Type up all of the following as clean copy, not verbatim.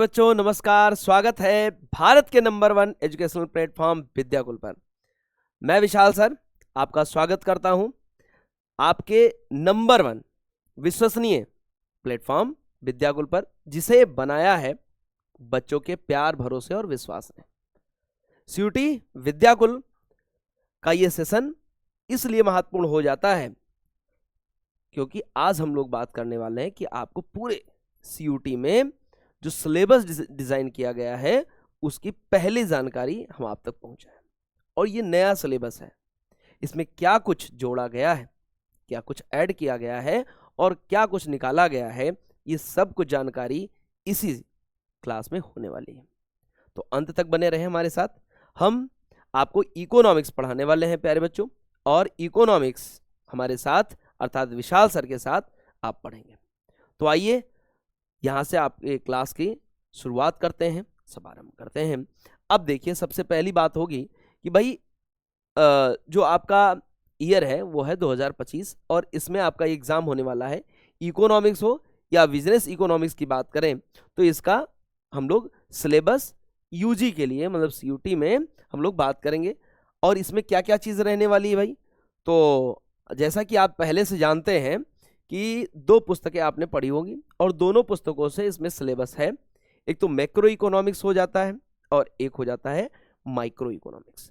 बच्चों नमस्कार, स्वागत है भारत के नंबर 1 एजुकेशनल प्लेटफॉर्म विद्याकुल पर। मैं विशाल सर आपका स्वागत करता हूं आपके नंबर 1 विश्वसनीय प्लेटफॉर्म विद्याकुल पर, जिसे बनाया है बच्चों के प्यार, भरोसे और विश्वास ने। सीयूटी विद्याकुल का ये सेशन इसलिए महत्वपूर्ण हो जाता है क्योंकि आज हम लोग बात करने वाले हैं कि आपको पूरे सीयूटी में जो सिलेबस डिजाइन किया गया है उसकी पहली जानकारी हम आप तक पहुंचाएं। और ये नया सिलेबस है, इसमें क्या कुछ जोड़ा गया है, क्या कुछ ऐड किया गया है और क्या कुछ निकाला गया है, ये सब कुछ जानकारी इसी क्लास में होने वाली है। तो अंत तक बने रहे हमारे साथ। हम आपको इकोनॉमिक्स पढ़ाने वाले हैं प्यारे बच्चों, और इकोनॉमिक्स हमारे साथ अर्थात विशाल सर के साथ आप पढ़ेंगे। तो आइए यहां से आपके क्लास की शुरुआत करते हैं, शुभारंभ करते हैं। अब देखिए, सबसे पहली बात होगी कि भाई जो आपका ईयर है वो है 2025 और इसमें आपका एग्जाम होने वाला है। इकोनॉमिक्स हो या बिजनेस इकोनॉमिक्स की बात करें तो इसका हम लोग सिलेबस यूजी के लिए मतलब सीयूटी में हम लोग बात करेंगे। और इसमें क्या क्या चीज़ रहने वाली है भाई, तो जैसा कि आप पहले से जानते हैं कि 2 पुस्तकें आपने पढ़ी होंगी और दोनों पुस्तकों से इसमें सिलेबस है। एक तो मैक्रो इकोनॉमिक्स हो जाता है और एक हो जाता है माइक्रो इकोनॉमिक्स,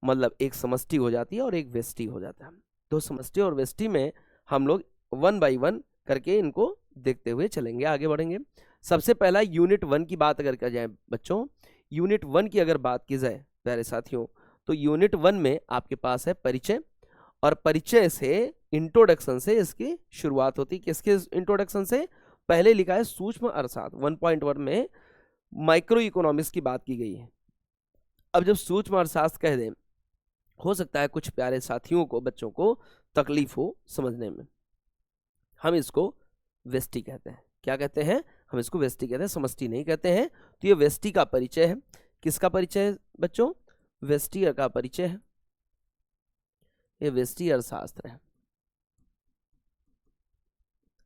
मतलब एक समष्टि हो जाती है और एक व्यष्टि हो जाता है। तो समष्टि और व्यष्टि में हम लोग 1 बाय 1 करके इनको देखते हुए चलेंगे, आगे बढ़ेंगे। सबसे पहला यूनिट 1 की बात अगर कर जाए बच्चों, यूनिट 1 की अगर बात की जाए प्यारे साथियों, तो यूनिट 1 में आपके पास है परिचय, और परिचय से इंट्रोडक्शन से इसकी शुरुआत होती है। किसके इंट्रोडक्शन से? पहले लिखा है सूक्ष्म अर्थशास्त्र 1.1 में माइक्रो इकोनॉमिक्स की बात की गई है। अब जब सूक्ष्म अर्थशास्त्र कह दें, हो सकता है कुछ प्यारे साथियों को, बच्चों को तकलीफ हो समझने में। हम इसको व्यष्टि कहते हैं। क्या कहते हैं? हम इसको व्यष्टि कहते हैं, समष्टि नहीं कहते हैं। तो ये व्यष्टि का परिचय है। किसका परिचय है बच्चों? व्यष्टि का परिचय है। ये व्यष्टि अर्थशास्त्र है।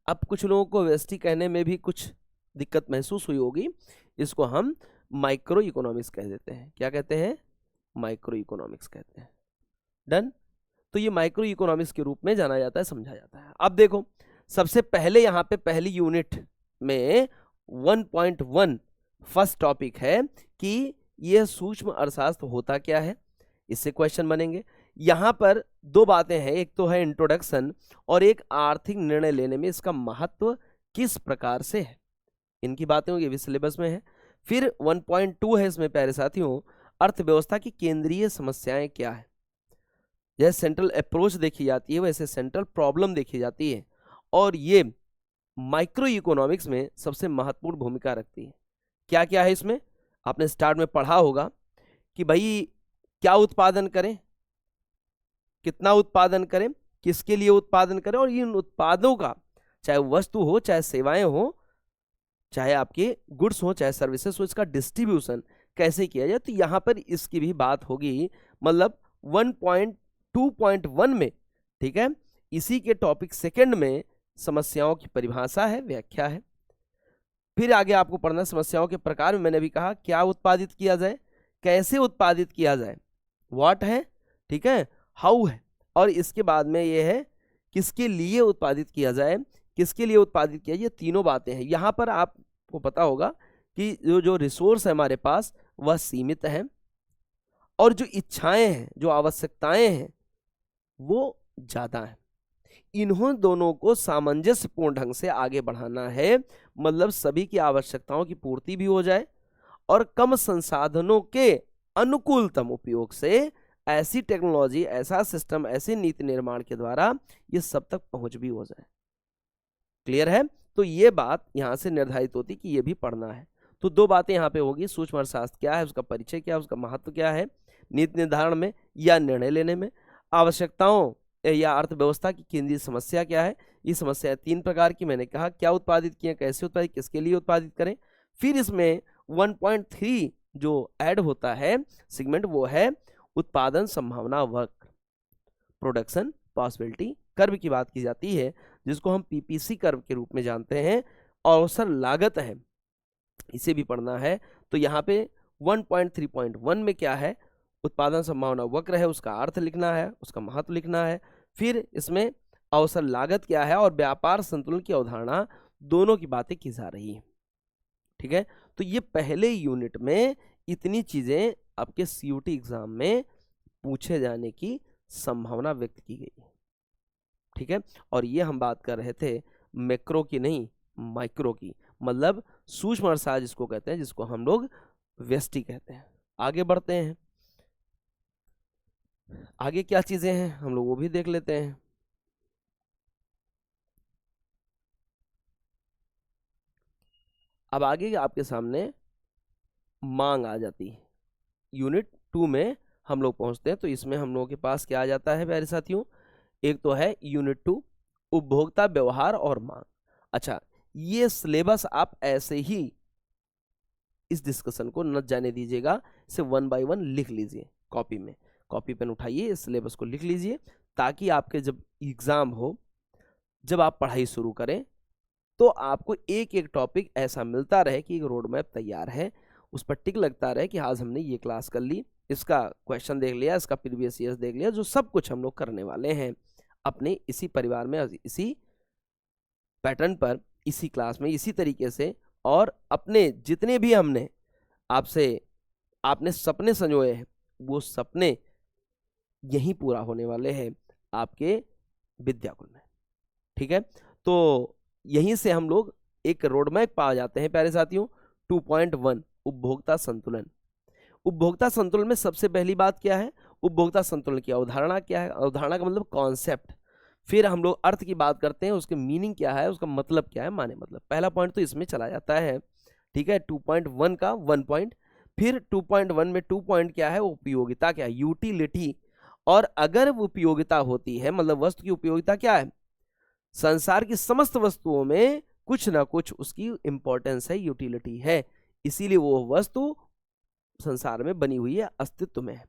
अब कुछ लोगों को व्यष्टि कहने में भी कुछ दिक्कत महसूस हुई होगी, इसको हम माइक्रो इकोनॉमिक्स कह देते हैं। क्या कहते हैं? माइक्रो इकोनॉमिक्स कहते हैं। डन। तो ये माइक्रो इकोनॉमिक्स के रूप में जाना जाता है, समझा जाता है। अब देखो, सबसे पहले यहाँ पे पहली यूनिट में 1.1 फर्स्ट टॉपिक है कि यह सूक्ष्म अर्थशास्त्र होता क्या है, इससे क्वेश्चन बनेंगे। यहां पर 2 बातें हैं, एक तो है इंट्रोडक्शन और एक आर्थिक निर्णय लेने में इसका महत्व किस प्रकार से है, इनकी बातें होंगी, भी सिलेबस में है। फिर 1.2 है इसमें प्यारे साथियों, अर्थव्यवस्था की केंद्रीय समस्याएं क्या है। जैसे सेंट्रल अप्रोच देखी जाती है वैसे सेंट्रल प्रॉब्लम देखी जाती है, और ये माइक्रो इकोनॉमिक्स में सबसे महत्वपूर्ण भूमिका रखती है। क्या क्या है इसमें? आपने स्टार्ट में पढ़ा होगा कि भाई क्या उत्पादन करें, कितना उत्पादन करें, किसके लिए उत्पादन करें, और इन उत्पादों का चाहे वस्तु हो, चाहे सेवाएं हो, चाहे आपके गुड्स हो, चाहे सर्विसेज हो, इसका डिस्ट्रीब्यूशन कैसे किया जाए। तो यहां पर इसकी भी बात होगी, मतलब 1.2.1 में, ठीक है। इसी के टॉपिक सेकंड में समस्याओं की परिभाषा है, व्याख्या है। फिर आगे आपको पढ़ना समस्याओं के प्रकार में, मैंने भी कहा क्या उत्पादित किया जाए, कैसे उत्पादित किया जाए, व्हाट है, ठीक है, हाउ है, और इसके बाद में ये है किसके लिए उत्पादित किया जाए, किसके लिए उत्पादित किया, ये तीनों बातें हैं। यहाँ पर आपको पता होगा कि जो रिसोर्स है हमारे पास वह सीमित है, और जो इच्छाएं हैं, जो आवश्यकताएं हैं वो ज्यादा है। इन्हों दोनों को सामंजस्यपूर्ण ढंग से आगे बढ़ाना है, मतलब सभी की आवश्यकताओं की पूर्ति भी हो जाए और कम संसाधनों के अनुकूलतम उपयोग से ऐसी टेक्नोलॉजी, ऐसा सिस्टम, ऐसे नीति निर्माण के द्वारा ये सब तक पहुंच भी हो जाए। क्लियर है? तो ये बात यहां से निर्धारित होती कि ये भी पढ़ना है। तो 2 बातें यहां पे होगी, सूक्ष्म अर्थशास्त्र क्या है, उसका परिचय क्या है, उसका महत्व क्या है नीति निर्धारण में या निर्णय लेने में, आवश्यकताओं या अर्थव्यवस्था की केंद्रीय समस्या क्या है। ये समस्या 3 प्रकार की मैंने कहा, क्या उत्पादित किए, कैसे उत्पादित, किसके लिए उत्पादित करें। फिर इसमें 1.3 जो ऐड होता है सेगमेंट, वो है उत्पादन संभावना वक्र, प्रोडक्शन पॉसिबिलिटी कर्व की बात की जाती है, जिसको हम पीपीसी कर्व के रूप में जानते हैं। अवसर लागत है, इसे भी पढ़ना है। तो यहाँ पे 1.3.1 में क्या है, उत्पादन संभावना वक्र है, उसका अर्थ लिखना है, उसका महत्व लिखना है। फिर इसमें अवसर लागत क्या है और व्यापार संतुलन की अवधारणा, दोनों की बातें की जा रही है। ठीक है, तो ये पहले यूनिट में इतनी चीजें आपके सीयूटी एग्जाम में पूछे जाने की संभावना व्यक्त की गई है। ठीक है, और ये हम बात कर रहे थे मैक्रो की नहीं, माइक्रो की, मतलब सूक्ष्म अर्थशास्त्र जिसको कहते हैं, जिसको हम लोग व्यष्टि कहते हैं। आगे बढ़ते हैं, आगे क्या चीजें हैं हम लोग वो भी देख लेते हैं। अब आगे आपके सामने मांग आ जाती है। यूनिट 2 में हम लोग पहुंचते हैं, तो इसमें हम लोगों के पास क्या आ जाता है प्यारे साथियों, एक तो है यूनिट 2 उपभोक्ता व्यवहार और मांग। अच्छा, ये सिलेबस आप ऐसे ही इस डिस्कशन को न जाने दीजिएगा, इसे 1 बाय 1 लिख लीजिए कॉपी में, कॉपी पेन उठाइए, इस सिलेबस को लिख लीजिए, ताकि आपके जब एग्जाम हो, जब आप पढ़ाई शुरू करें, तो आपको एक एक टॉपिक ऐसा मिलता रहे कि एक रोड मैप तैयार है, उस पर टिक लगता रहे कि आज हमने ये क्लास कर ली, इसका क्वेश्चन देख लिया, इसका प्रीवियस ईयर देख लिया, जो सब कुछ हम लोग करने वाले हैं अपने इसी परिवार में, इसी पैटर्न पर, इसी क्लास में, इसी तरीके से। और अपने जितने भी हमने आपने सपने संजोए हैं, वो सपने यहीं पूरा होने वाले हैं आपके विद्याकुल में। ठीक है, तो यहीं से हम लोग एक रोड मैप पा जाते हैं प्यारे साथियों। 2.1 उपभोक्ता संतुलन। उपभोक्ता संतुलन में सबसे पहली बात क्या है, उपभोक्ता संतुलन की अवधारणा क्या है, अवधारणा का मतलब कॉन्सेप्ट। फिर हम लोग अर्थ की बात करते हैं, उसके मीनिंग क्या है, उसका मतलब क्या है, माने मतलब। पहला पॉइंट तो इसमें चला जाता है। ठीक है, 2.1 का 1 पॉइंट। फिर 2.1 में 2 पॉइंट क्या है, उपयोगिता क्या है, यूटिलिटी। और अगर उपयोगिता होती है, मतलब वस्तु की उपयोगिता क्या है, संसार की समस्त वस्तुओं में कुछ ना कुछ उसकी इंपॉर्टेंस है, यूटिलिटी है, इसीलिए वो वस्तु संसार में बनी हुई है, अस्तित्व में है।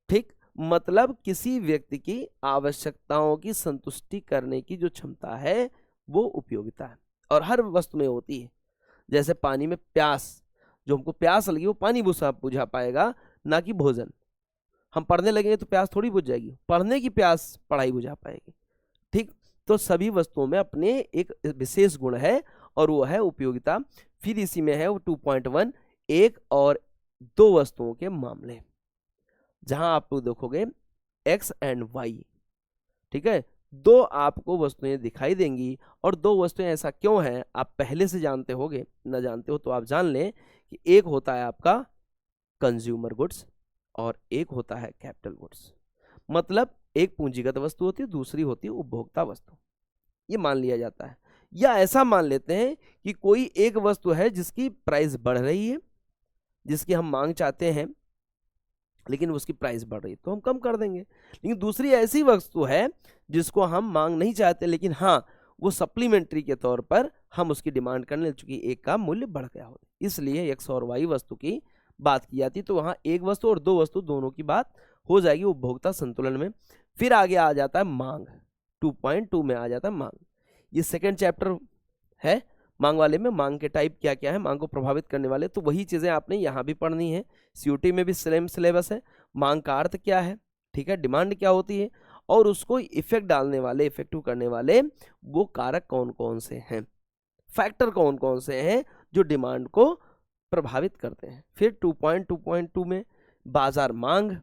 ठीक, मतलब किसी व्यक्ति की आवश्यकताओं की संतुष्टि करने की जो क्षमता है, वो उपयोगिता है, और हर वस्तु में होती है। जैसे पानी में प्यास, जो हमको प्यास लगी वो पानी बुझा पाएगा, ना कि भोजन। हम पढ़ने लगेंगे तो प्यास थोड़ी बुझ जाएगी, पढ़ने की प्यास पढ़ाई बुझा पाएगी। ठीक, तो सभी वस्तुओं में अपने एक विशेष गुण है, और वो है उपयोगिता। फिर इसी में है वो 2.1 एक और दो वस्तुओं के मामले, जहां आप लोग देखोगे एक्स एंड वाई। ठीक है, दो आपको वस्तुएं दिखाई देंगी, और दो वस्तुएं ऐसा क्यों है आप पहले से जानते होगे, न जानते हो तो आप जान लें कि एक होता है आपका कंज्यूमर गुड्स और एक होता है कैपिटल गुड्स। मतलब एक पूंजीगत वस्तु होती है, दूसरी होती है उपभोक्ता वस्तु, ये मान लिया जाता है। या ऐसा मान लेते हैं कि कोई एक वस्तु है जिसकी प्राइस बढ़ रही है, जिसकी हम मांग चाहते हैं, लेकिन उसकी प्राइस बढ़ रही है तो हम कम कर देंगे। लेकिन दूसरी ऐसी वस्तु है जिसको हम मांग नहीं चाहते, लेकिन हाँ वो सप्लीमेंट्री के तौर पर हम उसकी डिमांड करने लगे, चूंकि एक का मूल्य बढ़ गया हो, इसलिए एक्स और वाई वस्तु की बात की जाती। तो वहां एक वस्तु और दो वस्तु दोनों की बात हो जाएगी उपभोक्ता संतुलन में। फिर आगे आ जाता है मांग, 2.2 में आ जाता है मांग। ये सेकेंड चैप्टर है मांग वाले में। मांग के टाइप क्या क्या है, मांग को प्रभावित करने वाले, तो वही चीजें आपने यहाँ भी पढ़नी है। सीयूटी में भी सेम सिलेबस है। मांग का अर्थ क्या है, ठीक है, डिमांड क्या होती है, और उसको इफेक्ट डालने वाले, इफेक्टिव करने वाले वो कारक कौन कौन से हैं, फैक्टर कौन कौन से हैं जो डिमांड को प्रभावित करते हैं। फिर 2.2.2 में बाजार मांग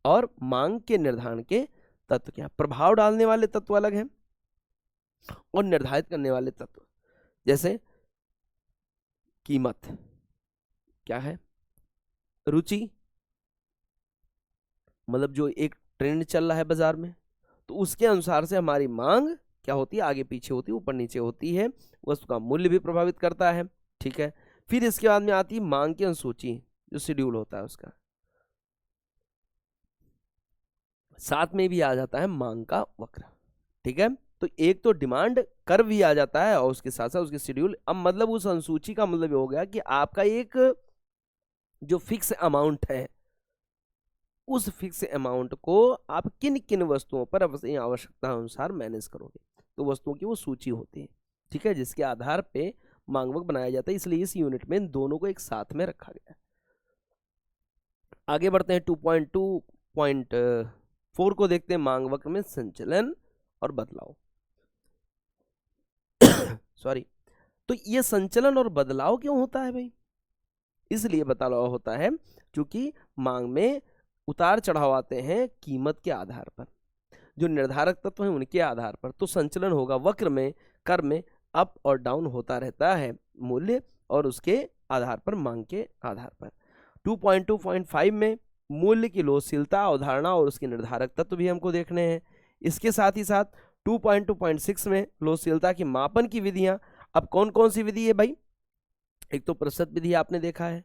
और मांग के निर्धारण के तत्व क्या, प्रभाव डालने वाले तत्व अलग हैं और निर्धारित करने वाले तत्व, जैसे कीमत क्या है, रुचि, मतलब जो एक ट्रेंड चल रहा है बाजार में, तो उसके अनुसार से हमारी मांग क्या होती है, आगे पीछे होती है, ऊपर नीचे होती है, वस्तु का मूल्य भी प्रभावित करता है। ठीक है, फिर इसके बाद में आती है मांग की अनुसूची, जो शेड्यूल होता है उसका, साथ में भी आ जाता है मांग का वक्र। ठीक है, तो एक तो डिमांड कर्व भी आ जाता है और उसके साथ साथ उसके शेड्यूल। अब मतलब उस अनुसूची का मतलब हो गया कि आपका एक जो फिक्स अमाउंट है, उस फिक्स अमाउंट को आप किन किन वस्तुओं पर अपनी आवश्यकता अनुसार मैनेज करोगे, तो वस्तुओं की वो सूची होती है। ठीक है, जिसके आधार पे मांग वक्र बनाया जाता है, इसलिए इस यूनिट में इन दोनों को एक साथ में रखा गया है। आगे बढ़ते हैं 2.2.4 को देखते हैं, मांग वक्र में संचलन और बदलाव। सॉरी, तो ये संचलन और बदलाव क्यों होता है भाई? इसलिए बदलाव होता है क्योंकि मांग में उतार चढ़ाव आते हैं कीमत के आधार पर, जो निर्धारक तत्व हैं उनके आधार पर। तो संचलन होगा वक्र में, कर्व में अप और डाउन होता रहता है मूल्य और उसके आधार पर, मांग के आधार पर। 2.2.5 में मूल्य की लोचशीलता अवधारणा और उसके निर्धारक तत्व भी हमको देखने हैं। इसके साथ ही साथ 2.2.6 में लोचशीलता की मापन की विधियां। अब कौन कौन सी विधि है भाई? एक तो प्रतिशत विधि आपने देखा है,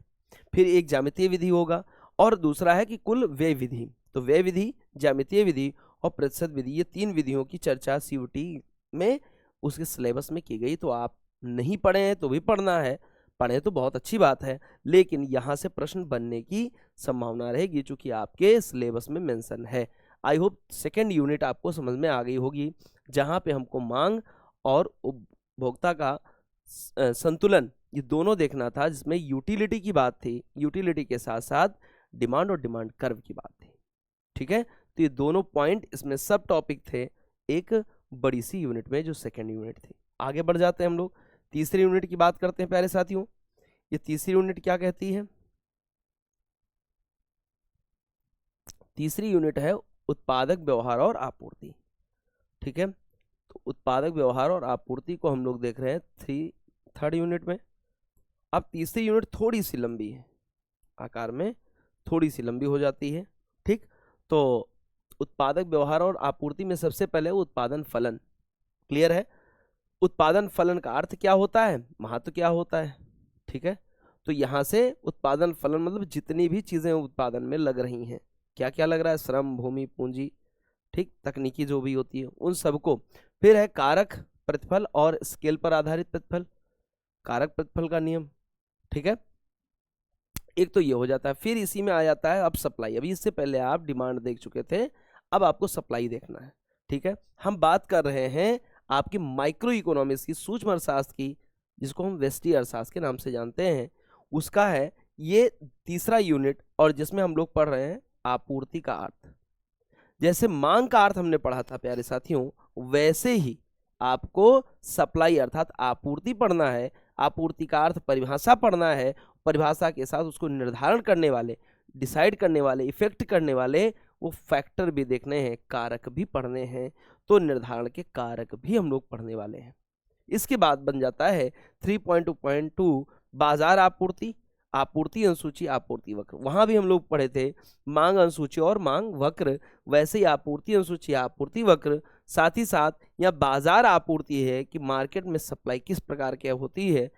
फिर एक ज्यामितीय विधि होगा, और दूसरा है कि कुल व्यय विधि। तो व्यय विधि, ज्यामितीय विधि और प्रतिशत विधि, ये 3 विधियों की चर्चा सीयूटी में उसके सिलेबस में की गई। तो आप नहीं पढ़े हैं तो भी पढ़ना है, पढ़े तो बहुत अच्छी बात है, लेकिन यहाँ से प्रश्न बनने की संभावना रहेगी चूंकि आपके सिलेबस में मेंशन है। आई होप सेकेंड यूनिट आपको समझ में आ गई होगी, जहाँ पे हमको मांग और उपभोक्ता का संतुलन ये दोनों देखना था, जिसमें यूटिलिटी की बात थी, यूटिलिटी के साथ साथ डिमांड और डिमांड कर्व की बात थी। ठीक है, तो ये दोनों पॉइंट इसमें सब टॉपिक थे एक बड़ी सी यूनिट में, जो सेकेंड यूनिट थी। आगे बढ़ जाते हैं हम लोग, तीसरी यूनिट की बात करते हैं प्यारे साथियों। ये तीसरी यूनिट क्या कहती है? तीसरी यूनिट है उत्पादक व्यवहार और आपूर्ति। ठीक है, तो उत्पादक व्यवहार और आपूर्ति को हम लोग देख रहे हैं थर्ड यूनिट में। अब तीसरी यूनिट थोड़ी सी लंबी है, आकार में थोड़ी सी लंबी हो जाती है। ठीक, तो उत्पादक व्यवहार और आपूर्ति में सबसे पहले उत्पादन फलन। क्लियर है? उत्पादन फलन का अर्थ क्या होता है, महत्व क्या होता है? ठीक है, तो यहाँ से उत्पादन फलन मतलब जितनी भी चीजें उत्पादन में लग रही हैं, क्या क्या लग रहा है, श्रम, भूमि, पूंजी, ठीक, तकनीकी जो भी होती है उन सबको। फिर है कारक प्रतिफल और स्केल पर आधारित प्रतिफल, कारक प्रतिफल का नियम। ठीक है, एक तो ये हो जाता है। फिर इसी में आ जाता है अब सप्लाई। अभी इससे पहले आप डिमांड देख चुके थे, अब आपको सप्लाई देखना है। ठीक है, हम बात कर रहे हैं आपकी माइक्रो इकोनॉमिक्स की, सूक्ष्म अर्थशास्त्र की, जिसको हम व्यष्टि अर्थशास्त्र के नाम से जानते हैं, उसका है ये तीसरा यूनिट, और जिसमें हम लोग पढ़ रहे हैं आपूर्ति का अर्थ। जैसे मांग का अर्थ हमने पढ़ा था प्यारे साथियों, वैसे ही आपको सप्लाई अर्थात आपूर्ति पढ़ना है। आपूर्ति का अर्थ परिभाषा पढ़ना है, परिभाषा के साथ उसको निर्धारण करने वाले, डिसाइड करने वाले, इफेक्ट करने वाले वो फैक्टर भी देखने हैं, कारक भी पढ़ने हैं। तो निर्धारण के कारक भी हम लोग पढ़ने वाले हैं। इसके बाद बन जाता है 3.2.2 बाजार आपूर्ति, आपूर्ति अनुसूची, आपूर्ति वक्र। वहां भी हम लोग पढ़े थे मांग अनुसूची और मांग वक्र, वैसे ही आपूर्ति अनुसूची, आपूर्ति वक्र। साथ ही साथ यह बाजार आपूर्ति है कि मार्केट में सप्लाई किस प्रकार की होती है,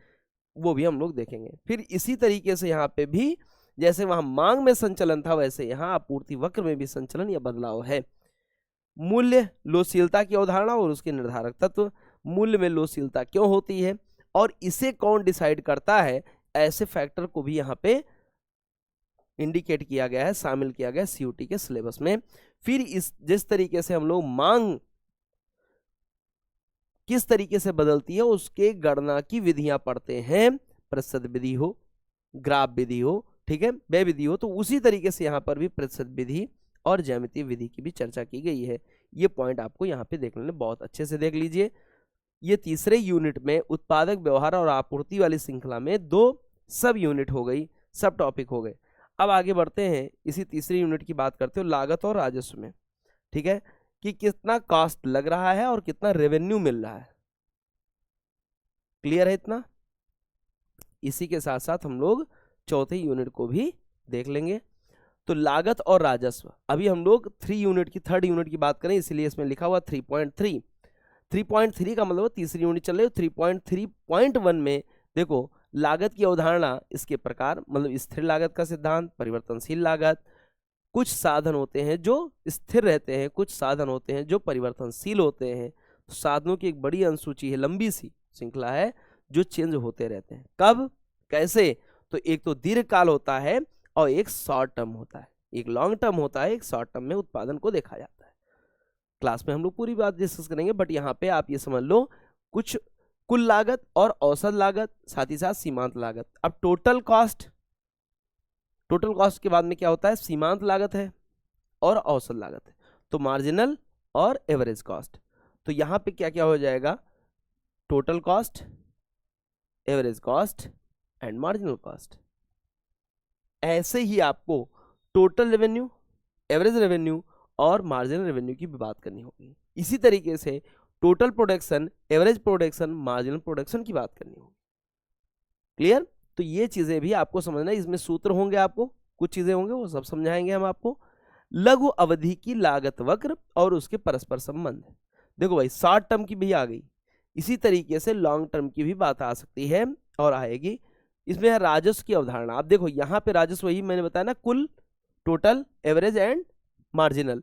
वो भी हम लोग देखेंगे। फिर इसी तरीके से यहाँ पे भी जैसे वहां मांग में संचलन था, वैसे यहाँ आपूर्ति वक्र में भी संचलन या बदलाव है। मूल्य लोचशीलता की अवधारणा और उसके निर्धारक तत्व। मूल्य में लोचशीलता क्यों होती है और इसे कौन डिसाइड करता है, ऐसे फैक्टर को भी यहाँ पे इंडिकेट किया गया है, शामिल किया गया सीयूटी के सिलेबस में। फिर इस जिस तरीके से हम लोग मांग किस तरीके से बदलती है उसके गणना की विधियां पढ़ते हैं, प्रतिशत विधि हो, ग्राफ विधि हो, ठीक है, व्यय विधि हो, तो उसी तरीके से यहाँ पर भी प्रतिशत विधि और ज्यामितीय विधि की भी चर्चा की गई है। ये पॉइंट आपको यहाँ पे देखने में बहुत अच्छे से देख लीजिए। ये तीसरे यूनिट में उत्पादक व्यवहार और आपूर्ति वाली श्रृंखला में 2 सब यूनिट हो गई, सब टॉपिक हो गए। अब आगे बढ़ते हैं, इसी तीसरी यूनिट की बात करते हो लागत और राजस्व में। ठीक है, कि कितना कॉस्ट लग रहा है और कितना रेवेन्यू मिल रहा है। क्लियर है इतना? इसी के साथ साथ हम लोग चौथे यूनिट को भी देख लेंगे। तो लागत और राजस्व, अभी हम लोग 3 यूनिट की, थर्ड यूनिट की बात करें, इसलिए इसमें लिखा हुआ 3.3। 3.3 का मतलब तीसरी यूनिट चल रही है। 3.3.1 में देखो लागत की अवधारणा, इसके प्रकार, मतलब स्थिर लागत का सिद्धांत, परिवर्तनशील लागत। कुछ साधन होते हैं जो स्थिर रहते हैं, कुछ साधन होते हैं जो परिवर्तनशील होते हैं। तो साधनों की एक बड़ी अनुसूची है, लंबी सी श्रृंखला है, जो चेंज होते रहते हैं। कब, कैसे? तो एक तो दीर्घकाल होता है और एक शॉर्ट टर्म होता है, एक लॉन्ग टर्म होता है, एक शॉर्ट टर्म में उत्पादन को देखा जाता है। क्लास में हम लोग पूरी बात डिस्कस करेंगे, बट यहाँ पे आप ये समझ लो कुछ कुल लागत और औसत लागत, साथ ही साथ सीमांत लागत। अब टोटल कॉस्ट के बाद में क्या होता है, सीमांत लागत है और औसत लागत है, तो मार्जिनल और एवरेज कॉस्ट। तो यहां पे क्या क्या हो जाएगा, total cost, average cost and marginal cost. ऐसे ही आपको टोटल रेवेन्यू, एवरेज रेवेन्यू और मार्जिनल रेवेन्यू की भी बात करनी होगी। इसी तरीके से total production, average production, marginal production की बात करनी होगी। क्लियर? तो ये चीजें भी आपको समझना है, इसमें सूत्र होंगे, आपको कुछ चीजें होंगे वो सब समझाएंगे हम आपको। लघु अवधि की लागत वक्र और उसके परस्पर संबंध। देखो भाई, शॉर्ट टर्म की भी आ गई, इसी तरीके से लॉन्ग टर्म की भी बात आ सकती है और आएगी। इसमें है राजस्व की अवधारणा। आप देखो यहाँ पे राजस्व वही मैंने बताया ना, कुल, टोटल, एवरेज एंड मार्जिनल।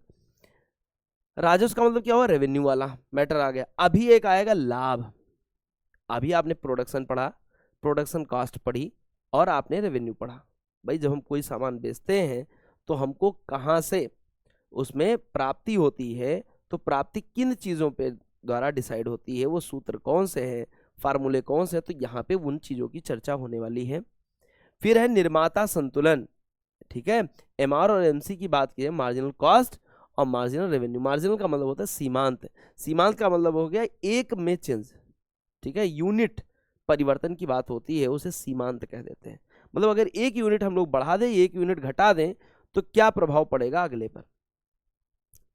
राजस्व का मतलब क्या हुआ, रेवेन्यू वाला मैटर आ गया। अभी एक आएगा लाभ। अभी आपने प्रोडक्शन पढ़ा, प्रोडक्शन कॉस्ट पढ़ी और आपने रेवेन्यू पढ़ा। भाई जब हम कोई सामान बेचते हैं तो हमको कहाँ से उसमें प्राप्ति होती है, तो प्राप्ति किन चीज़ों पे द्वारा डिसाइड होती है, वो सूत्र कौन से हैं, फार्मूले कौन से हैं, तो यहाँ पे उन चीज़ों की चर्चा होने वाली है। फिर है निर्माता संतुलन, ठीक है। एमआर और एमसी की बात की है, मार्जिनल कॉस्ट और मार्जिनल रेवेन्यू। मार्जिनल का मतलब होता है सीमांत, सीमांत का मतलब हो गया एक में चेंज, ठीक है, यूनिट परिवर्तन की बात होती है, उसे सीमांत कह देते हैं। मतलब अगर एक यूनिट हम लोग बढ़ा दें, एक यूनिट घटा दें, तो क्या प्रभाव पड़ेगा अगले पर,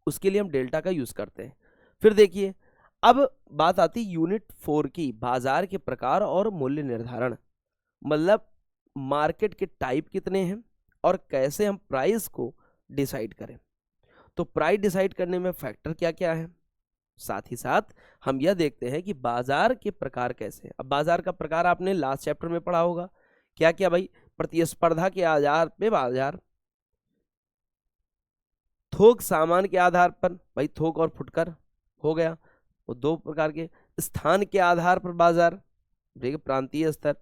उसके लिए हम डेल्टा का यूज करते हैं। फिर देखिए, अब बात आती यूनिट 4 की, बाजार के प्रकार और मूल्य निर्धारण। मतलब मार्केट के टाइप कितने हैं और कैसे हम प्राइस को डिसाइड करें। तो प्राइस डिसाइड करने में फैक्टर क्या क्या है, साथ ही साथ हम यह देखते हैं कि बाजार के प्रकार कैसे हैं। अब बाजार का प्रकार आपने लास्ट चैप्टर में पढ़ा होगा, क्या क्या भाई, प्रतिस्पर्धा के आधार पे बाजार, थोक सामान के आधार पर, भाई थोक और फुटकर हो गया वो दो प्रकार के, स्थान के आधार पर बाजार, देखिए प्रांतीय स्तर,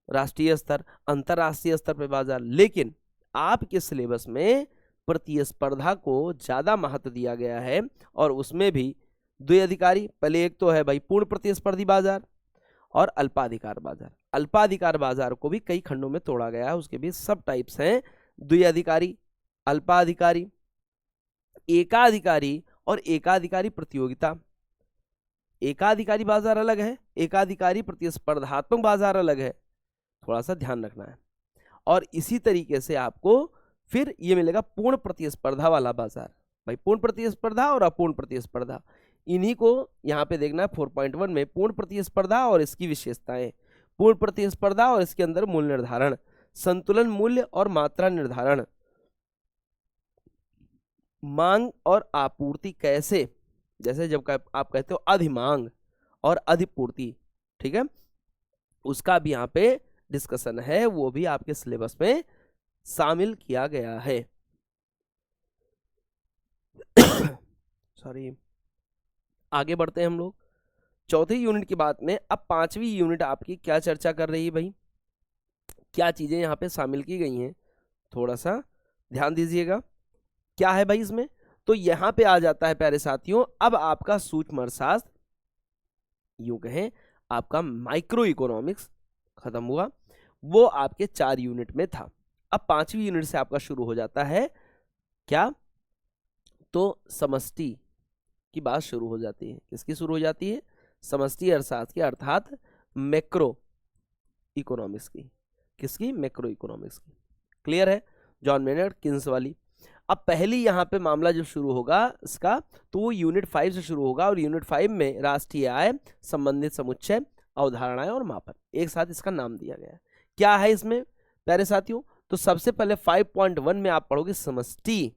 राष्ट्रीय स्तर, अंतरराष्ट्रीय स्तर पर बाजार। लेकिन आपके सिलेबस में प्रतिस्पर्धा को ज्यादा महत्व दिया गया है और उसमें भी द्वैधिकारी। पहले एक तो है भाई पूर्ण प्रतिस्पर्धी बाजार और अल्पाधिकार बाजार। अल्पाधिकार बाजार को भी कई खंडों में तोड़ा गया है, उसके भी सब टाइप्स हैं, द्वैधिकारी, अल्पाधिकारी, एकाधिकारी और एकाधिकारी प्रतियोगिता। एकाधिकारी बाजार अलग है, एकाधिकारी प्रतिस्पर्धात्मक बाजार अलग है, थोड़ा सा ध्यान रखना है। और इसी तरीके से आपको फिर ये मिलेगा पूर्ण प्रतिस्पर्धा वाला बाजार। भाई पूर्ण प्रतिस्पर्धा और अपूर्ण प्रतिस्पर्धा, इन्हीं को यहाँ पे देखना है 4.1 में, पूर्ण प्रतिस्पर्धा और इसकी विशेषताएं, पूर्ण प्रतिस्पर्धा और इसके अंदर मूल्य निर्धारण, संतुलन मूल्य और मात्रा निर्धारण, मांग और आपूर्ति कैसे, जैसे जब आप कहते हो अधिमांग और अधिपूर्ति, ठीक है, उसका भी यहाँ पे डिस्कशन है, वो भी आपके सिलेबस में शामिल किया गया है। सॉरी, आगे बढ़ते हैं हम लोग चौथी यूनिट की बात में। अब पांचवी यूनिट आपकी क्या चर्चा कर रही है भाई, क्या चीजें यहाँ पे शामिल की गई हैं, थोड़ा सा ध्यान दीजिएगा। क्या है भाई इसमें, तो यहाँ पे आ जाता है प्यारे साथियों, अब आपका सूक्ष्म अर्थशास्त्र, यूं कहें आपका माइक्रो इकोनॉमिक्स खत्म हुआ, वो आपके 4 यूनिट में था। अब पांचवी यूनिट से आपका शुरू हो जाता है क्या, तो समष्टि की बात शुरू हो जाती है। किसकी शुरू हो जाती है, समष्टि अर्थशास्त्र की, अर्थात मैक्रो इकोनॉमिक्स की। किसकी, मैक्रो इकोनॉमिक्स की। क्लियर है, जॉन मेनर्ड किन्स वाली। अब पहली यहाँ पे मामला जब शुरू होगा इसका, तो वो यूनिट 5 से शुरू होगा और यूनिट 5 में राष्ट्रीय आय, संबंधित समुच्चय, अवधारणाएं और मापन, एक साथ इसका नाम दिया गया है। क्या है इसमें प्यारे साथियों, तो सबसे पहले 5.1 में आप पढ़ोगे समष्टि,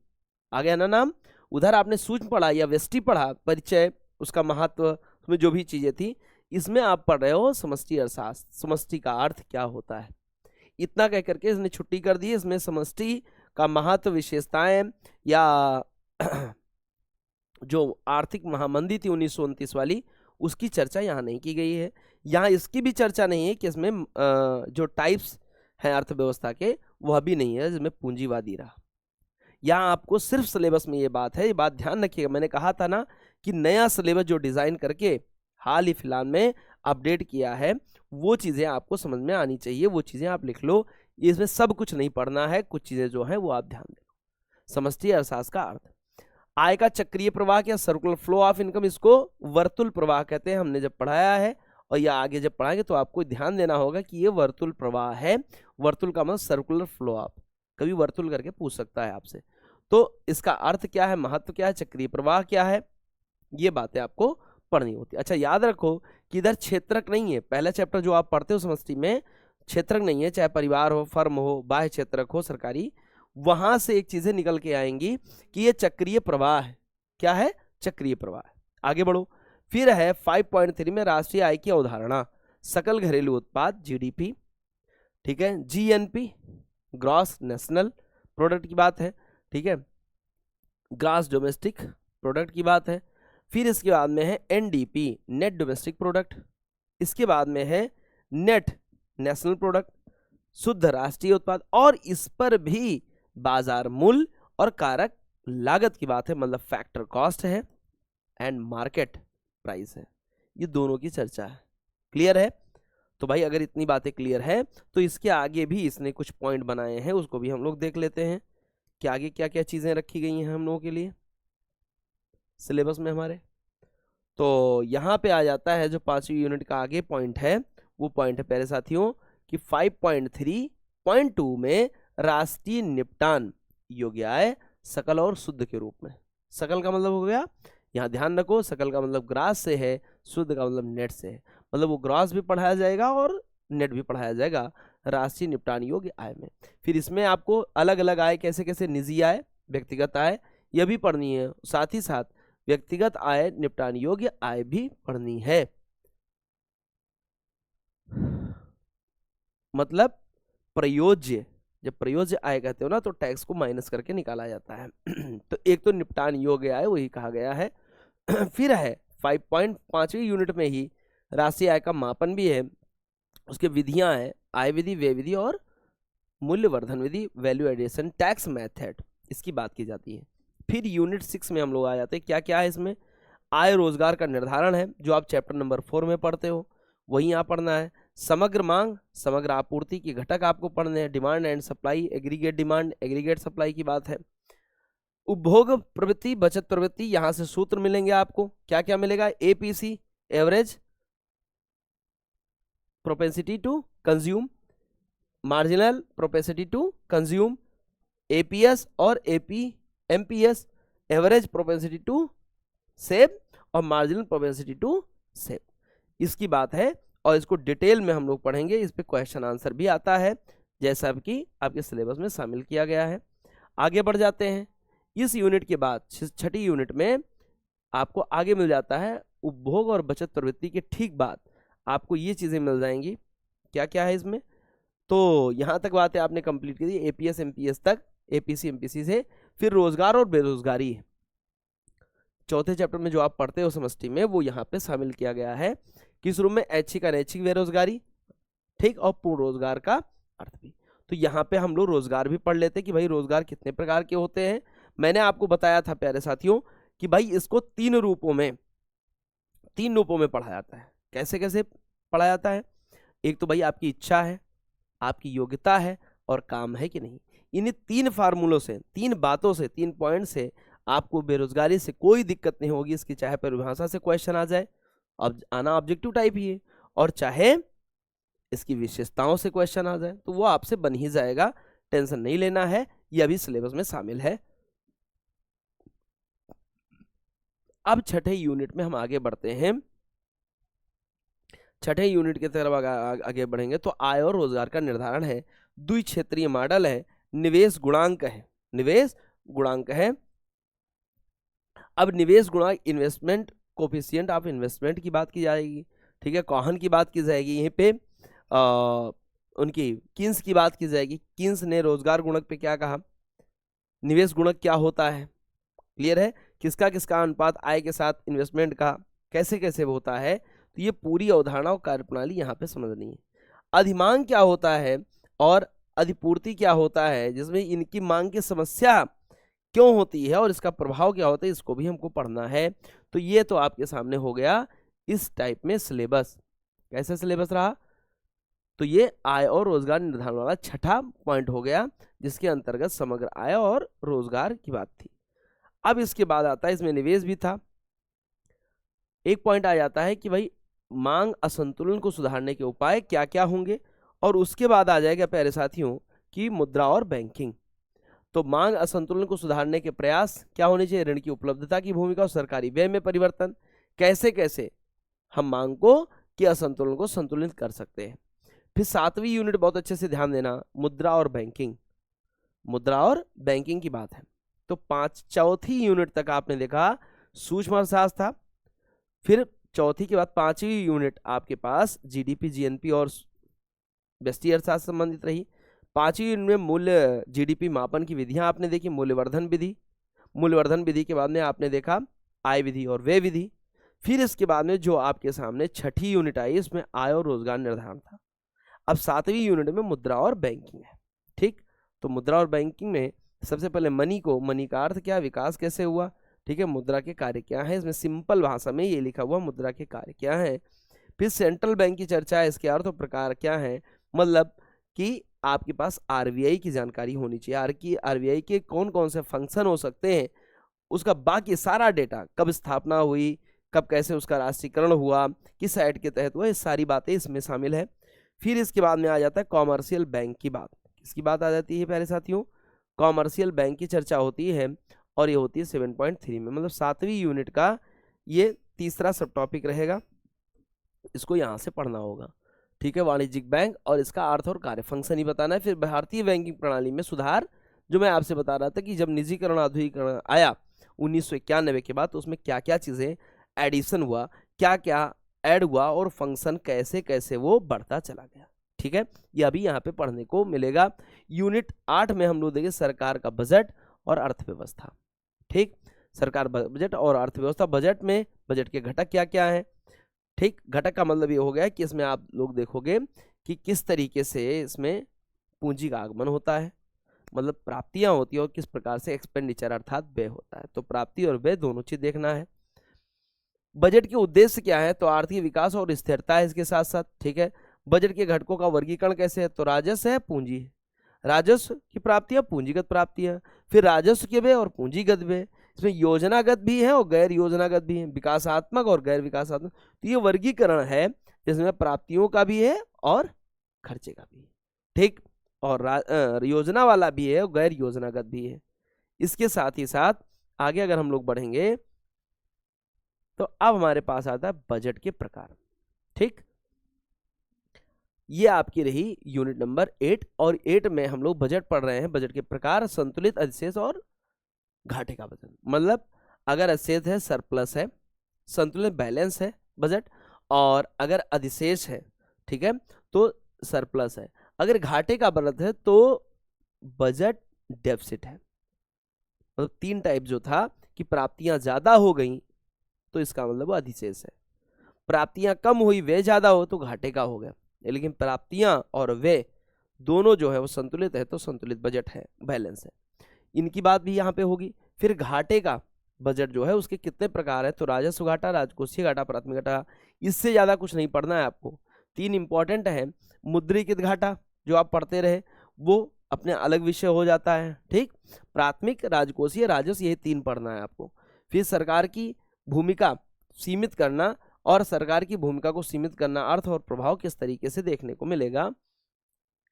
आ गया ना नाम। उधर आपने सूक्ष्म पढ़ा या व्यष्टि पढ़ा, परिचय, उसका महत्व, उसमें जो भी चीजें थी, इसमें आप पढ़ रहे हो समष्टि अर्थशास्त्र, समष्टि का अर्थ क्या होता है। इतना कह करके इसने छुट्टी कर दी। इसमें समष्टि का महत्व, विशेषताएं, या जो आर्थिक महामंदी थी 1929 वाली, उसकी चर्चा यहाँ नहीं की गई है। यहाँ इसकी भी चर्चा नहीं है कि इसमें जो टाइप्स हैं अर्थव्यवस्था के, वह भी नहीं है, जिसमें पूंजीवादी रहा। यहाँ आपको सिर्फ सिलेबस में ये बात है, ये बात ध्यान रखिएगा। मैंने कहा था ना कि नया सिलेबस जो डिजाइन करके हाल ही फिलहाल में अपडेट किया है, वो चीज़ें आपको समझ में आनी चाहिए, वो चीज़ें आप लिख लो। इसमें सब कुछ नहीं पढ़ना है, कुछ चीज़ें जो हैं वो आप ध्यान दो। समष्टि अर्थशास्त्र का अर्थ, आय का चक्रीय प्रवाह या सर्कुलर फ्लो ऑफ इनकम, इसको वर्तुल प्रवाह कहते हैं, हमने जब पढ़ाया है और या आगे जब पढ़ाएंगे तो आपको ध्यान देना होगा कि ये वर्तुल प्रवाह है। वर्तुल का मतलब सर्कुलर फ्लो ऑफ, कभी वर्तुल करके पूछ सकता है आपसे। तो इसका अर्थ क्या है, महत्व क्या है, चक्रीय प्रवाह क्या है, ये बातें आपको पढ़नी होती है। अच्छा याद रखो कि इधर क्षेत्रक नहीं है, पहला चैप्टर जो आप पढ़ते हो समष्टि में क्षेत्रक नहीं है, चाहे परिवार हो, फर्म हो, बाह्य क्षेत्रक हो, सरकारी, वहां से एक चीजें निकल के आएंगी कि ये चक्रीय प्रवाह है। क्या है, चक्रीय प्रवाह है। आगे बढ़ो, फिर है 5.3 में राष्ट्रीय आय की अवधारणा, सकल घरेलू उत्पाद जीडीपी, ठीक है, जीएनपी ग्रॉस नेशनल प्रोडक्ट की बात है, ठीक है, ग्रॉस डोमेस्टिक प्रोडक्ट की बात है। फिर इसके बाद में है एनडीपी नेट डोमेस्टिक प्रोडक्ट, इसके बाद में है नेट नेशनल प्रोडक्ट, शुद्ध राष्ट्रीय उत्पाद, और इस पर भी बाजार मूल्य और कारक लागत की बात है, मतलब फैक्टर कॉस्ट है एंड मार्केट प्राइस है, ये दोनों की चर्चा है। क्लियर है? तो भाई अगर इतनी बातें क्लियर है तो इसके आगे भी इसने कुछ पॉइंट बनाए हैं, उसको भी हम लोग देख लेते हैं कि आगे क्या क्या चीजें रखी गई हैं हम लोगों के लिए सिलेबस में हमारे। तो यहाँ पे आ जाता है जो 5वीं यूनिट का आगे पॉइंट है, वो पॉइंट है प्यारे साथियों कि 5.3.2 में राष्ट्रीय निपटान योग्य आय सकल और शुद्ध के रूप में। सकल का मतलब हो गया, यहाँ ध्यान रखो, सकल का मतलब ग्रास से है, शुद्ध का मतलब नेट से है, मतलब वो ग्रास भी पढ़ाया जाएगा और नेट भी पढ़ाया जाएगा राष्ट्रीय निपटान योग्य आय में। फिर इसमें आपको अलग अलग आय कैसे कैसे, निजी आय, व्यक्तिगत आय, यह भी पढ़नी है, साथ ही साथ व्यक्तिगत आय निपटान योग्य आय भी पढ़नी है। मतलब प्रयोज्य, जब प्रयोज्य आय कहते हो ना तो टैक्स को माइनस करके निकाला जाता है। तो एक तो निपटान योग्य आय वही कहा गया है। फिर है 5.5वीं यूनिट में ही राष्ट्रीय आय का मापन भी है, उसके विधियां हैं, आय विधि, व्यय विधि और मूल्यवर्धन विधि, वैल्यू एडिशन टैक्स मेथड, इसकी बात की जाती है। फिर यूनिट 6 में हम लोग आ जाते हैं, क्या क्या है इसमें, आय रोजगार का निर्धारण है, जो आप चैप्टर नंबर 4 में पढ़ते हो वही यहाँ पढ़ना है। समग्र मांग, समग्र आपूर्ति के घटक आपको पढ़ने हैं, demand and supply, aggregate demand, aggregate supply की बात है। उपभोग प्रवृत्ति, बचत प्रवृत्ति, यहां से सूत्र मिलेंगे आपको, क्या क्या मिलेगा, APC average propensity to consume, marginal propensity to consume, APS और MPS average propensity to save और मार्जिनल प्रोपेंसिटी टू सेव, इसकी बात है। और इसको डिटेल में हम लोग पढ़ेंगे, इस पे क्वेश्चन आंसर भी आता है जैसा कि आपके सिलेबस में शामिल किया गया है। आगे बढ़ जाते हैं, इस यूनिट के बाद 6ठी यूनिट में आपको आगे मिल जाता है उपभोग और बचत प्रवृत्ति के ठीक बाद आपको ये चीजें मिल जाएंगी, क्या क्या है इसमें। तो यहाँ तक बातें आपने कंप्लीट की दी, एपीएस एमपीएस तक, एपीसी एमपीसी से। फिर रोजगार और बेरोजगारी, चौथे चैप्टर में जो आप पढ़ते हो समष्टि में, वो यहाँ पे शामिल किया गया है। किस रूप में, ऐच्छिक अनैच्छिक बेरोजगारी, ठीक, और पूर्ण रोजगार का अर्थ भी। तो यहाँ पे हम लोग रोजगार भी पढ़ लेते कि भाई रोजगार कितने प्रकार के होते हैं। मैंने आपको बताया था प्यारे साथियों कि भाई इसको 3 रूपों में पढ़ा जाता है। कैसे कैसे पढ़ा जाता है, एक तो भाई आपकी इच्छा है, आपकी योग्यता है और काम है कि नहीं। इन 3 फार्मूलों से, 3 बातों से, 3 पॉइंट से आपको बेरोजगारी से कोई दिक्कत नहीं होगी। इसकी चाहे परिभाषा से क्वेश्चन आ जाए, अब आना ऑब्जेक्टिव टाइप ही है, और चाहे इसकी विशेषताओं से क्वेश्चन आ जाए तो वो आपसे बन ही जाएगा, टेंशन नहीं लेना है, ये अभी सिलेबस में शामिल है। अब 6ठे यूनिट में हम आगे बढ़ते हैं। 6ठे यूनिट की तरफ आगे बढ़ेंगे तो आय और रोजगार का निर्धारण है, द्विक्षेत्रीय मॉडल है, निवेश गुणांक है, निवेश गुणांक है। अब निवेश गुणांक, इन्वेस्टमेंट कोफिशिएंट ऑफ इन्वेस्टमेंट की बात की जाएगी, ठीक है, कॉहन की बात की जाएगी, यहीं पे उनकी किन्स की बात की जाएगी। किन्स ने रोजगार गुणक पे क्या कहा, निवेश गुणक क्या होता है, क्लियर है, किसका किसका अनुपात आय के साथ इन्वेस्टमेंट का कैसे कैसे होता है। तो ये पूरी अवधारणा और कार्यप्रणाली यहाँ पे समझनी है। अधिमांग क्या होता है और अधिपूर्ति क्या होता है, जिसमें इनकी मांग की समस्या क्यों होती है और इसका प्रभाव क्या होता है, इसको भी हमको पढ़ना है। तो ये तो आपके सामने हो गया इस टाइप में सिलेबस। कैसे सिलेबस रहा? तो ये आय और रोजगार निर्धारण वाला छठा पॉइंट हो गया, जिसके अंतर्गत समग्र आय और रोजगार की बात थी। अब इसके बाद आता है, इसमें निवेश भी था। एक पॉइंट आ जाता है कि भाई मांग असंतुलन को सुधारने के उपाय क्या क्या होंगे, और उसके बाद आ जाएगा प्यारे साथियों कि मुद्रा और बैंकिंग। तो मांग असंतुलन को सुधारने के प्रयास क्या होने चाहिए? ऋण की उपलब्धता की भूमिका और सरकारी व्यय में परिवर्तन, कैसे कैसे हम मांग को कि असंतुलन को संतुलित कर सकते हैं। फिर 7वीं यूनिट बहुत अच्छे से ध्यान देना, मुद्रा और बैंकिंग। मुद्रा और बैंकिंग की बात है। तो चौथी यूनिट तक आपने देखा सूक्ष्म अर्थशास्त्र था। फिर चौथी के बाद 5वीं यूनिट आपके पास जीडीपी, जीएनपी और व्यष्टि अर्थशास्त्र संबंधित रही। 5वीं यूनिट में मूल्य जीडीपी मापन की विधियां आपने देखी, मूल्यवर्धन विधि। मूल्यवर्धन विधि के बाद में आपने देखा आय विधि और व्यय विधि। फिर इसके बाद में जो आपके सामने छठी यूनिट आई, इसमें आय और रोजगार निर्धारण था। अब 7वीं यूनिट में मुद्रा और बैंकिंग है। ठीक, तो मुद्रा और बैंकिंग में सबसे पहले मनी का अर्थ क्या, विकास कैसे हुआ, ठीक है, मुद्रा के कार्य क्या है, इसमें सिंपल भाषा में ये लिखा हुआ मुद्रा के कार्य क्या है। फिर सेंट्रल बैंक की चर्चा है, इसके अर्थ और प्रकार क्या है, मतलब कि आपके पास आरबीआई की जानकारी होनी चाहिए। आरबीआई के कौन कौन से फंक्शन हो सकते हैं, उसका बाकी सारा डेटा, कब स्थापना हुई, कब कैसे उसका राष्ट्रीयकरण हुआ, किस एक्ट के तहत हुआ, ये सारी बातें इसमें शामिल है। फिर इसके बाद में आ जाता है कॉमर्शियल बैंक की बात। किसकी बात आ जाती है प्यारे साथियों? कॉमर्शियल बैंक की चर्चा होती है, और ये होती है 7.3 में, मतलब 7वीं यूनिट का ये तीसरा सब टॉपिक रहेगा। इसको यहाँ से पढ़ना होगा, ठीक है। वाणिज्यिक बैंक और इसका अर्थ और कार्य, फंक्शन ही बताना है। फिर भारतीय बैंकिंग प्रणाली में सुधार, जो मैं आपसे बता रहा था कि जब निजीकरण आधुनिकीकरण आया 1991 के बाद, तो उसमें क्या क्या चीजें एडिशन हुआ, क्या क्या ऐड हुआ, और फंक्शन कैसे कैसे वो बढ़ता चला गया, ठीक है। ये अभी यहाँ पे पढ़ने को मिलेगा। यूनिट 8 में हम लोग देखेंगे सरकार का बजट और अर्थव्यवस्था। ठीक, सरकार बजट और अर्थव्यवस्था। बजट में बजट के घटक क्या क्या है, ठीक। घटक का मतलब ये हो गया कि इसमें आप लोग देखोगे कि किस तरीके से इसमें पूंजी का आगमन होता है, मतलब प्राप्तियां होती है, और किस प्रकार से एक्सपेंडिचर अर्थात व्यय होता है। तो प्राप्ति और व्यय दोनों चीज देखना है। बजट के उद्देश्य क्या है, तो आर्थिक विकास और स्थिरता है इसके साथ साथ, ठीक है। बजट के घटकों का वर्गीकरण कैसे है, तो राजस्व है, पूंजी है। राजस्व की प्राप्तियां, पूंजीगत प्राप्तियां, फिर राजस्व के व्यय और पूंजीगत व्यय। इसमें योजनागत भी है और गैर योजनागत भी है, विकासात्मक और गैर विकासात्मक। तो ये वर्गीकरण है जिसमें प्राप्तियों का भी है और खर्चे का भी है, ठीक। और योजना वाला भी है और गैर योजनागत भी है। इसके साथ ही साथ आगे अगर हम लोग बढ़ेंगे, तो अब हमारे पास आता है बजट के प्रकार, ठीक। ये आपकी रही यूनिट नंबर 8, और 8 में हम लोग बजट पढ़ रहे हैं। बजट के प्रकार, संतुलित, अधिशेष और घाटे का बजट। मतलब अगर अधिशेष है, सरप्लस है, संतुलित बैलेंस है बजट, और अगर अधिशेष है, ठीक है, तो सरप्लस है। अगर घाटे का बजट है तो बजट डेफिसिट है। मतलब 3 टाइप जो था कि प्राप्तियां ज्यादा हो गई तो इसका मतलब वो अधिशेष है, प्राप्तियां कम हुई, व्यय ज्यादा हो तो घाटे का हो गया। लेकिन प्राप्तियां और व्यय दोनों जो है वो संतुलित है तो संतुलित बजट है, बैलेंस है। इनकी बात भी यहाँ पे होगी। फिर घाटे का बजट जो है उसके कितने प्रकार है, तो राजस्व घाटा, राजकोषीय घाटा, प्राथमिक घाटा। इससे ज्यादा कुछ नहीं पढ़ना है आपको। 3 इंपॉर्टेंट है। मुद्रिकृत घाटा जो आप पढ़ते रहे वो अपने अलग विषय हो जाता है, ठीक। प्राथमिक, राजकोषीय, राजस्व, यही 3 पढ़ना है आपको। फिर सरकार की भूमिका सीमित करना, और सरकार की भूमिका को सीमित करना, अर्थ और प्रभाव किस तरीके से देखने को मिलेगा,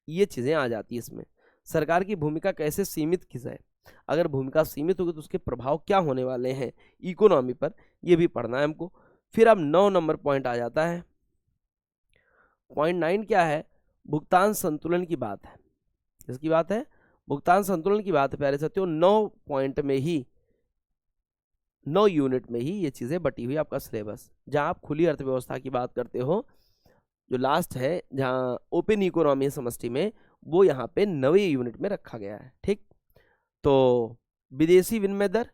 ये चीजें आ जाती है इसमें। सरकार की भूमिका कैसे सीमित की जाए, अगर भूमिका सीमित होगी तो उसके प्रभाव क्या होने वाले हैं इकोनॉमी पर, ये भी पढ़ना है हमको। फिर अब 9 नंबर पॉइंट आ जाता है। पॉइंट 9 क्या है, भुगतान संतुलन की बात है। इसकी बात है, भुगतान संतुलन की बात है प्यारे साथियों। 9 पॉइंट में ही, 9 यूनिट में ही ये चीजें बटी हुई आपका सिलेबस। जहां आप खुली अर्थव्यवस्था की बात करते हो, जो लास्ट है जहां ओपन इकोनॉमी समष्टि में, वो यहाँ पे 9वीं यूनिट में रखा गया है, ठीक। तो विदेशी विनिमय दर,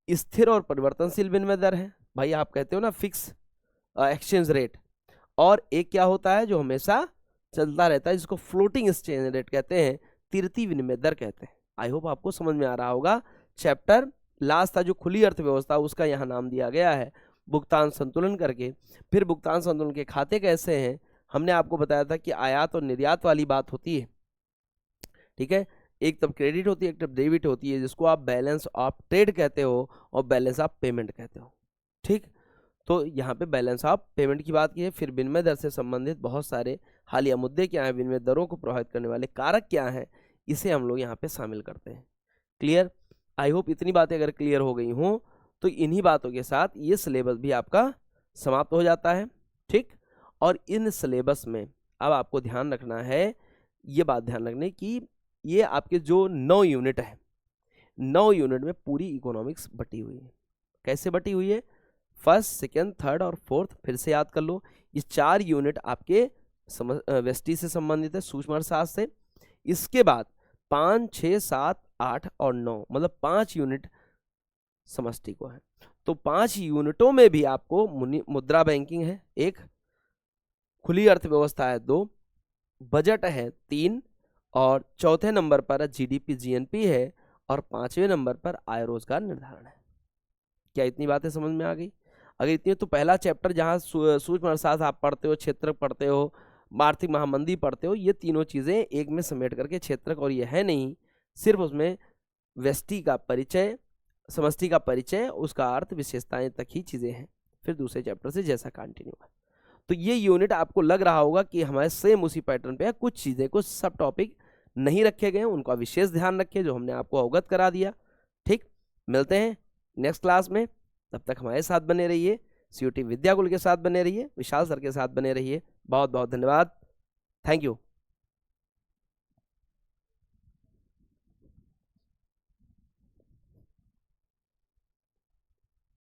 स्थिर और परिवर्तनशील विनिमय दर है भाई, आप कहते हो ना फिक्स एक्सचेंज रेट, और एक क्या होता है जो हमेशा चलता रहता है जिसको फ्लोटिंग एक्सचेंज रेट कहते हैं, तिरती विनिमय दर कहते हैं। आई होप आपको समझ में आ रहा होगा। चैप्टर लास्ट था जो खुली अर्थव्यवस्था, उसका यहाँ नाम दिया गया है भुगतान संतुलन करके। फिर भुगतान संतुलन के खाते कैसे हैं, हमने आपको बताया था कि आयात और निर्यात वाली बात होती है, ठीक है। एक तब क्रेडिट होती है, एक तब डेबिट होती है, जिसको आप बैलेंस ऑफ ट्रेड कहते हो और बैलेंस ऑफ पेमेंट कहते हो, ठीक। तो यहाँ पे बैलेंस ऑफ पेमेंट की बात की है। फिर विनिमय दर से संबंधित बहुत सारे हालिया मुद्दे क्या हैं, विनिमय दरों को प्रभावित करने वाले कारक क्या हैं, इसे हम लोग यहाँ पे शामिल करते हैं। क्लियर? आई होप इतनी बातें अगर क्लियर हो गई हों तो इन्हीं बातों के साथ ये सिलेबस भी आपका समाप्त हो जाता है, ठीक। और इन सिलेबस में अब आपको ध्यान रखना है, ये बात ध्यान रखने की, ये आपके जो 9 यूनिट है, 9 यूनिट में पूरी इकोनॉमिक्स बटी हुई है। कैसे बटी हुई है? फर्स्ट, सेकेंड, थर्ड और फोर्थ, फिर से याद कर लो। ये 4 यूनिट आपके व्यष्टि से संबंधित है, सूक्ष्म अर्थशास्त्र से। इसके बाद 5, 6, 7, 8 और 9, मतलब 5 यूनिट समष्टि को है। तो 5 यूनिटों में भी आपको मुद्रा बैंकिंग है 1, खुली अर्थव्यवस्था है 2, बजट है 3 और चौथे नंबर पर जीडीपी जीएनपी है और 5वें नंबर पर आय रोजगार निर्धारण है। क्या इतनी बातें समझ में आ गई? अगर इतनी तो पहला चैप्टर जहाँ सूक्ष्म अर्थशास्त्र आप पढ़ते हो, क्षेत्रक पढ़ते हो, आर्थिक महामंदी पढ़ते हो, ये तीनों चीज़ें एक में समेट करके क्षेत्रक, और ये है नहीं, सिर्फ उसमें व्यष्टि का परिचय, समष्टि का परिचय, उसका अर्थ, विशेषताएं तक ही चीज़ें हैं। फिर दूसरे चैप्टर से जैसा कंटिन्यू है। तो ये यूनिट आपको लग रहा होगा कि हमारे सेम उसी पैटर्न पे है, कुछ चीज़ें, कुछ सब टॉपिक नहीं रखे गए, उनका विशेष ध्यान रखें, जो हमने आपको अवगत करा दिया, ठीक। मिलते हैं नेक्स्ट क्लास में, तब तक हमारे साथ बने रहिए, COT विद्याकुल के साथ बने रहिए, विशाल सर के साथ बने रहिए। बहुत बहुत धन्यवाद। Thank you.